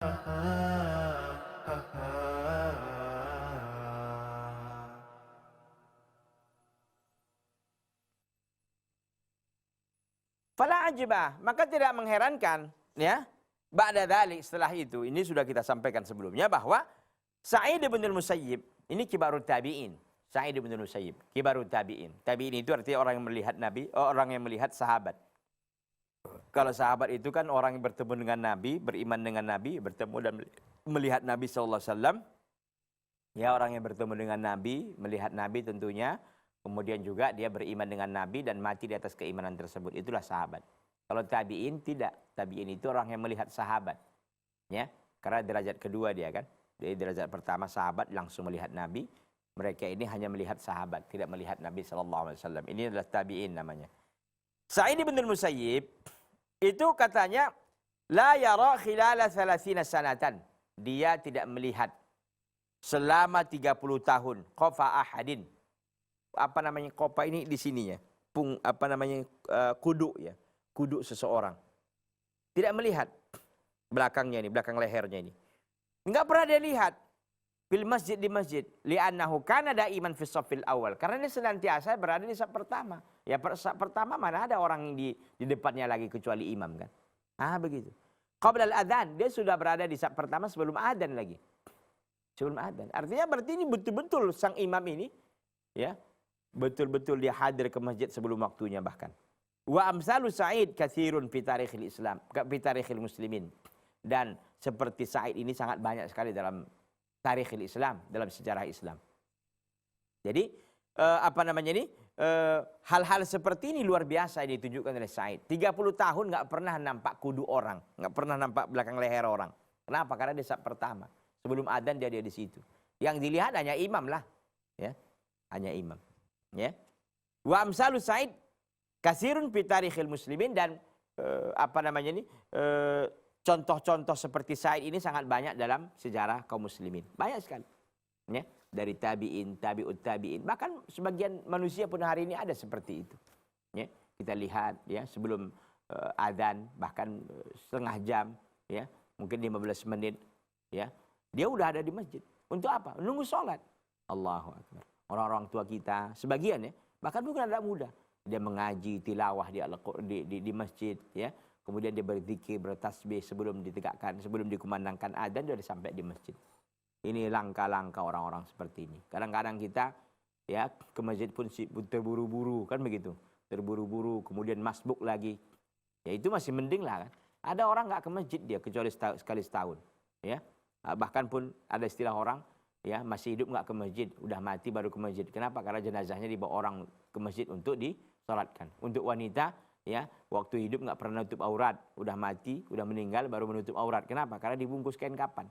Fala ajibah, maka tidak mengherankan, ya. Ba'da dzalik, setelah itu, ini sudah kita sampaikan sebelumnya bahwa Sa'id bin al-Musayyib, ini kibarut tabi'in. Sa'id bin al-Musayyib, kibarut tabi'in. Tabi'in itu artinya orang yang melihat Nabi, orang yang melihat sahabat. Kalau sahabat itu kan orang yang bertemu dengan Nabi, beriman dengan Nabi, bertemu dan melihat Nabi SAW. Ya, orang yang bertemu dengan Nabi, melihat Nabi tentunya. Kemudian juga dia beriman dengan Nabi dan mati di atas keimanan tersebut. Itulah sahabat. Kalau tabi'in tidak. Tabi'in itu orang yang melihat sahabat. Ya, karena derajat kedua dia kan. Jadi derajat pertama sahabat langsung melihat Nabi. Mereka ini hanya melihat sahabat, tidak melihat Nabi SAW. Ini adalah tabi'in namanya. Sa'id bin al-Musayyib itu katanya la yara khilala 30 sanatan. Dia tidak melihat selama 30 tahun qafa ahadin. Apa namanya kopa ini di sini ya, kudu ya, kudu seseorang. Tidak melihat belakangnya ini, belakang lehernya ini. Enggak pernah dia lihat fil masjid, di masjid, li'annahu kana daiman fi shaffil awal. Karena dia senantiasa berada di saf pertama. Ya saf pertama mana ada orang di depannya lagi kecuali imam kan. Ah begitu. Qabla al-adzan, dia sudah berada di saf pertama sebelum adzan lagi. Sebelum adzan. Artinya berarti ini betul-betul sang imam ini ya betul-betul dia hadir ke masjid sebelum waktunya bahkan. Wa amsalu Sa'id katsirun fi tarikhil Islam, fi tarikhil muslimin. Dan seperti Sa'id ini sangat banyak sekali dalam tarikhil Islam, dalam sejarah Islam. Jadi hal-hal seperti ini luar biasa yang ditunjukkan oleh Sa'id. 30 tahun nggak pernah nampak kudu orang, nggak pernah nampak belakang leher orang. Kenapa? Karena dia saf pertama. Sebelum adzan dia di situ. Yang dilihat hanya imam lah, ya, hanya imam. Ya. Wa amsalu Sa'id kasirun fi tarikhil muslimin, dan contoh-contoh seperti Sa'id ini sangat banyak dalam sejarah kaum muslimin. Banyak sekali. Ya, dari tabi'in, tabi'ut tabi'in. Bahkan sebagian manusia pun hari ini ada seperti itu. Ya, kita lihat ya sebelum adzan bahkan setengah jam ya, mungkin 15 menit ya. Dia udah ada di masjid. Untuk apa? Nunggu sholat. Allahu Akbar. Orang-orang tua kita, sebagian ya, bahkan bukan anak muda. Dia mengaji, tilawah di masjid, ya. Kemudian dia berzikir, bertasbih sebelum ditegakkan, sebelum dikumandangkan adzan, dia sudah sampai di masjid. Ini langkah-langkah orang-orang seperti ini. Kadang-kadang kita, ya, ke masjid pun terburu-buru, kan begitu. Terburu-buru, kemudian masbuk lagi. Ya itu masih mending lah kan. Ada orang nggak ke masjid dia, kecuali sekali setahun. Ya. Bahkan pun ada istilah orang, ya masih hidup nggak ke masjid, udah mati baru ke masjid. Kenapa? Karena jenazahnya dibawa orang ke masjid untuk disolatkan. Untuk wanita, ya waktu hidup nggak pernah nutup aurat, udah mati, udah meninggal baru menutup aurat. Kenapa? Karena dibungkus kain kapan.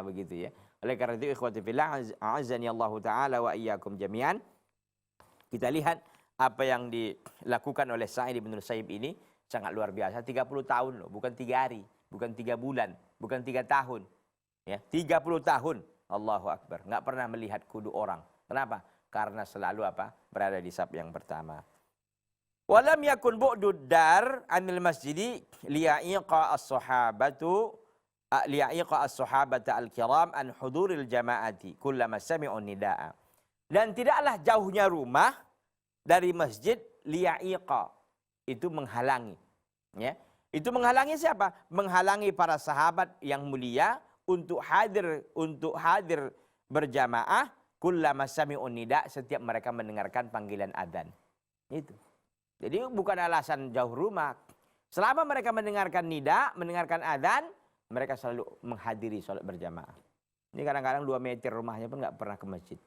Begitu ya. Oleh karena itu ikhwati fillah, a'azzani Allah taala wa iyyakum jami'an. Kita lihat apa yang dilakukan oleh Sa'id bin al-Musayyib ini sangat luar biasa. 30 tahun loh, bukan 3 hari, bukan 3 bulan, bukan 3 tahun. Ya, 30 tahun. Allahu Akbar. Nggak pernah melihat kudu orang. Kenapa? Karena selalu apa? Berada di saf yang pertama. Walam yakun bu'dud dar anil masjidi liya'iqa as-sahabata al-kiram an huduril jama'ati kullama sami'un nida'a. Dan tidaklah jauhnya rumah dari masjid liya'iqa. Itu menghalangi. Ya. Itu menghalangi siapa? Menghalangi para sahabat yang mulia untuk hadir berjamaah kullama sami'un nida, setiap mereka mendengarkan panggilan adzan. Itu. Jadi bukan alasan jauh rumah. Selama mereka mendengarkan nida, mendengarkan adzan, mereka selalu menghadiri sholat berjamaah. Ini kadang-kadang 2 meter rumahnya pun nggak pernah ke masjid.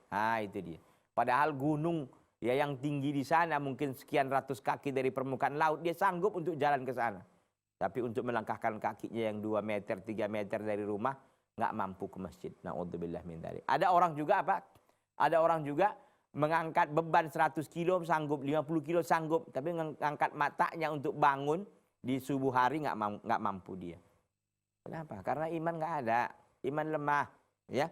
Itu dia. Padahal gunung ya yang tinggi di sana mungkin sekian ratus kaki dari permukaan laut, dia sanggup untuk jalan ke sana. Tapi untuk melangkahkan kakinya yang 2 meter, 3 meter dari rumah, nggak mampu ke masjid. Na'udzubillah min dzalik. Ada orang juga apa? Ada orang juga mengangkat beban 100 kilo sanggup, 50 kilo sanggup. Tapi mengangkat matanya untuk bangun di subuh hari nggak mampu dia. Kenapa? Karena iman nggak ada. Iman lemah. Ya.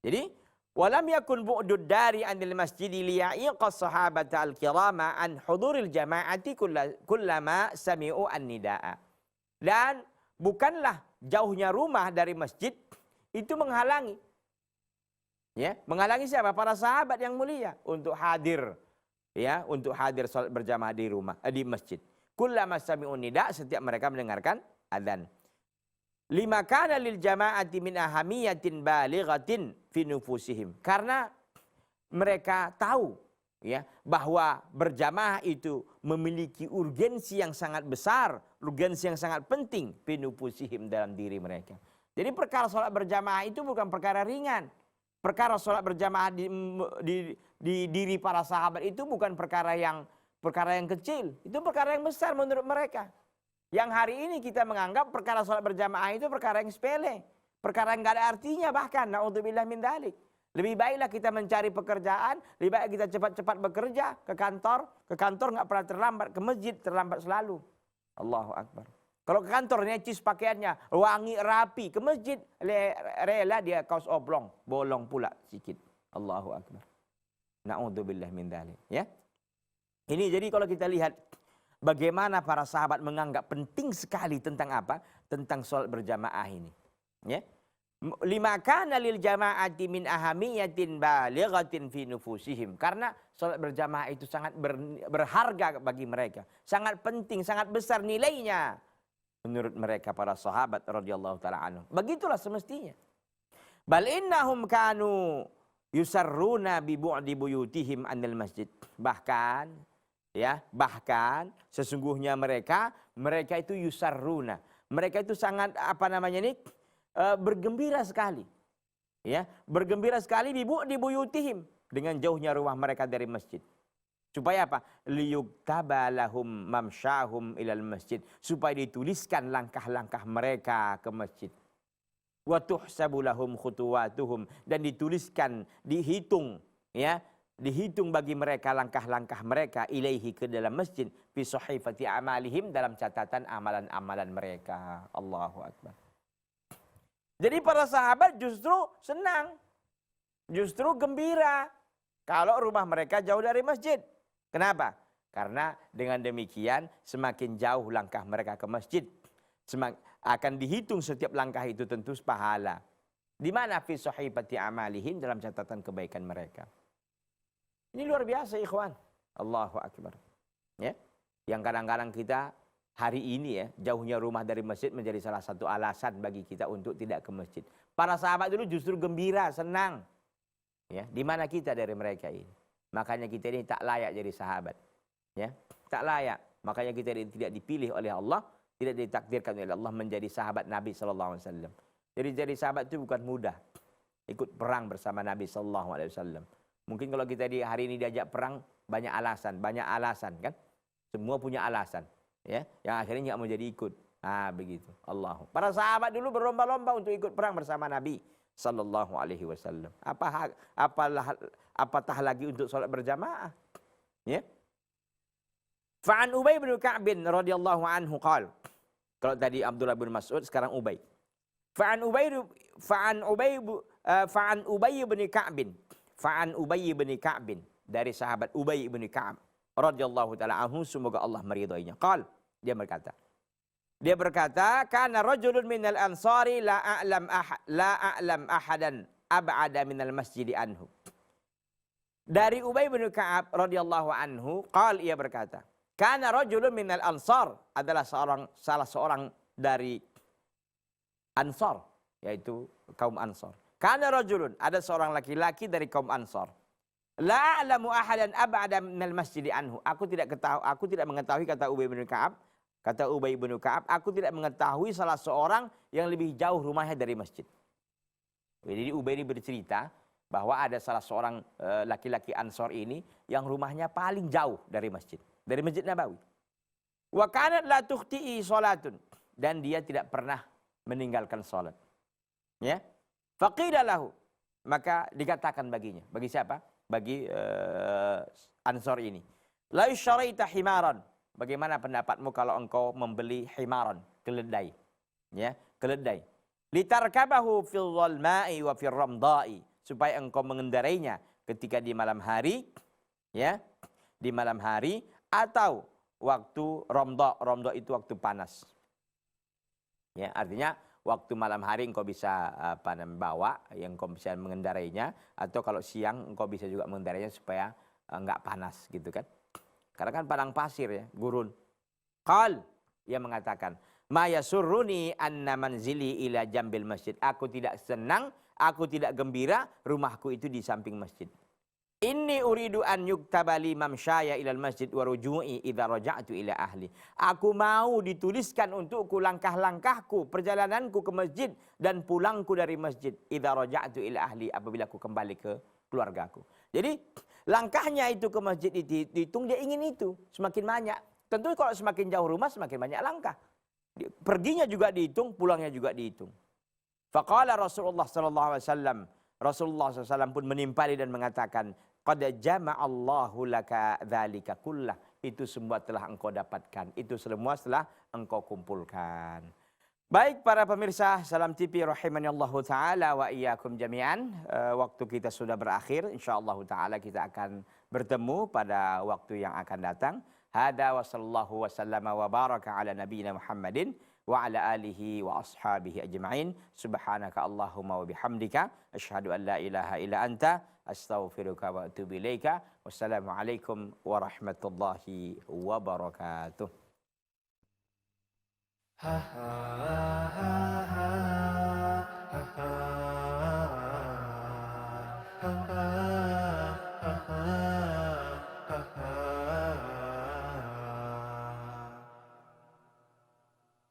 Jadi, walam yakun bu'dud dari anil masjidi liya'iqa sahabata al-kirama an huduril jama'ati kullama sami'u an-nida'a. Dan bukanlah jauhnya rumah dari masjid itu menghalangi. Ya, menghalangi siapa? Para sahabat yang mulia untuk hadir, ya, untuk hadir salat berjamaah di rumah, di masjid. Kullama sami'un nida, setiap mereka mendengarkan adzan. Lima kana lil jama'ati min ahamiyatin balighatin fi nufusihim. Karena mereka tahu, ya, bahwa berjamaah itu memiliki urgensi yang sangat besar, urgensi yang sangat penting fi nufusihim, dalam diri mereka. Jadi perkara salat berjamaah itu bukan perkara ringan. Perkara sholat berjamaah di diri para sahabat itu bukan perkara yang kecil. Itu perkara yang besar menurut mereka. Yang hari ini kita menganggap perkara sholat berjamaah itu perkara yang sepele. Perkara yang gak ada artinya bahkan. Na'udzubillah min dzalik. Lebih baiklah kita mencari pekerjaan. Lebih baik kita cepat-cepat bekerja ke kantor. Ke kantor gak pernah terlambat. Ke masjid terlambat selalu. Allahu Akbar. Kalau ke kantor necis pakaiannya, wangi rapi, ke masjid rela dia kaos oblong, bolong pula sikit. Allahu Akbar. Na'udzubillah min dzalik, ya. Ini jadi kalau kita lihat bagaimana para sahabat menganggap penting sekali tentang apa? Tentang salat berjamaah ini, ya. Lima kana lil jama'ati min ahamiyatin balighatin fi nufusihim. Karena salat berjamaah itu sangat berharga bagi mereka, sangat penting, sangat besar nilainya. Menurut mereka para sahabat radhiyallahu taala anhum. Begitulah semestinya. Bal innahum kanu yusarruna bi bu'di buyutihim anil masjid. Bahkan sesungguhnya mereka itu yusarruna. Mereka itu sangat bergembira sekali. Ya, bergembira sekali bi bu'di buyutihim, dengan jauhnya rumah mereka dari masjid. Supaya apa? Liyuktaba lahum mamsyahum ilal masjid. Supaya dituliskan langkah-langkah mereka ke masjid. Wa tuhsabu lahum khutuwatuhum. Dan dituliskan, dihitung. Ya, dihitung bagi mereka langkah-langkah mereka ilaihi, ke dalam masjid. Fi sahifati amalihim, dalam catatan amalan-amalan mereka. Allahu Akbar. Jadi para sahabat justru senang. Justru gembira. Kalau rumah mereka jauh dari masjid. Kenapa? Karena dengan demikian semakin jauh langkah mereka ke masjid, akan dihitung setiap langkah itu tentu pahala. Di mana fi sahifati amalihim, dalam catatan kebaikan mereka. Ini luar biasa ikhwan. Allahu Akbar. Ya. Yang kadang-kadang kita hari ini, ya, jauhnya rumah dari masjid menjadi salah satu alasan bagi kita untuk tidak ke masjid. Para sahabat dulu justru gembira, senang. Ya, di mana kita dari mereka ini? Makanya kita ini tak layak jadi sahabat. Ya, tak layak. Makanya kita ini tidak dipilih oleh Allah, tidak ditakdirkan oleh Allah menjadi sahabat Nabi sallallahu alaihi wasallam. Jadi sahabat itu bukan mudah. Ikut perang bersama Nabi sallallahu alaihi wasallam. Mungkin kalau kita di hari ini diajak perang, banyak alasan kan? Semua punya alasan, ya. Yang akhirnya nggak mau jadi ikut. Begitu. Allah. Para sahabat dulu berlomba-lomba untuk ikut perang bersama Nabi sallallahu alaihi wasallam. Apatah lagi untuk salat berjamaah. Ya. Fa'an Ubay bin Ka'b radhiyallahu anhu qala. Kalau tadi Abdullah bin Mas'ud, sekarang Ubay. Fa'an Ubay bin Ka'b dari sahabat Ubay bin Ka'b radhiyallahu taala anhu, semoga Allah meridainya. Qala, dia berkata, kana rajulun minal ansari la a'lam ahadan ab'ada minal masjidi anhu. Dari Ubay bin Ka'ab radhiyallahu anhu, ia berkata, kana rajulun minal ansar, adalah salah seorang dari Ansar, yaitu kaum Ansar. Kana rajulun, ada seorang laki-laki dari kaum Ansar. La a'lamu ahadan ab'ada minal masjidi anhu. Aku tidak mengetahui, kata Ubay bin Ka'ab, aku tidak mengetahui salah seorang yang lebih jauh rumahnya dari masjid. Jadi Ubay ini bercerita bahwa ada salah seorang laki-laki Ansor ini yang rumahnya paling jauh dari masjid Nabawi. Wa kanat la tukhti'i salatun, dan dia tidak pernah meninggalkan salat. Ya. Faqila lahu, maka dikatakan baginya, bagi siapa? Bagi Ansor ini. La syaraita himaran. Bagaimana pendapatmu kalau engkau membeli himaran, keledai? Ya, keledai. Litarkabahu fil dhalma'i wa fil ramda'i, supaya engkau mengendarainya ketika di malam hari, ya, di malam hari atau waktu ramda. Ramda itu waktu panas. Ya, artinya waktu malam hari engkau bisa bawa, yang engkau bisa mengendarainya, atau kalau siang engkau bisa juga mengendarainya supaya enggak panas gitu kan. Karena kan padang pasir ya, gurun. Qal, ia mengatakan, ma yasurruni anna manzili ila jambil masjid. Aku tidak senang, aku tidak gembira rumahku itu di samping masjid. Inni uridu an yuktabali mamsyaya ilal masjid wa ruju'i idza raja'tu ila ahli. Aku mau dituliskan untukku langkah-langkahku, perjalananku ke masjid dan pulangku dari masjid idza raja'tu ila ahli, apabila aku kembali ke keluargaku. Jadi langkahnya itu ke masjid itu dihitung, dia ingin itu semakin banyak. Tentu kalau semakin jauh rumah semakin banyak langkah. Perginya juga dihitung, pulangnya juga dihitung. Faqala Rasulullah sallallahu alaihi wasallam, Rasulullah SAW pun menimpali dan mengatakan, qad jama'allahu laka dzalika kullah. Itu semua telah engkau dapatkan. Itu semua telah engkau kumpulkan. Baik para pemirsa Salam TV rahimani Allah taala wa iyyakum jami'an. Waktu kita sudah berakhir. Insyaallah taala kita akan bertemu pada waktu yang akan datang. Hada wa sallallahu wasallama wa baraka ala nabiyina Muhammadin wa ala alihi wa ashabihi ajma'in. Subhanaka Allahumma wa bihamdika asyhadu an la ilaha illa anta astaghfiruka wa atubu ilaika. Wassalamualaikum warahmatullahi wabarakatuh. Ha ha ha ha.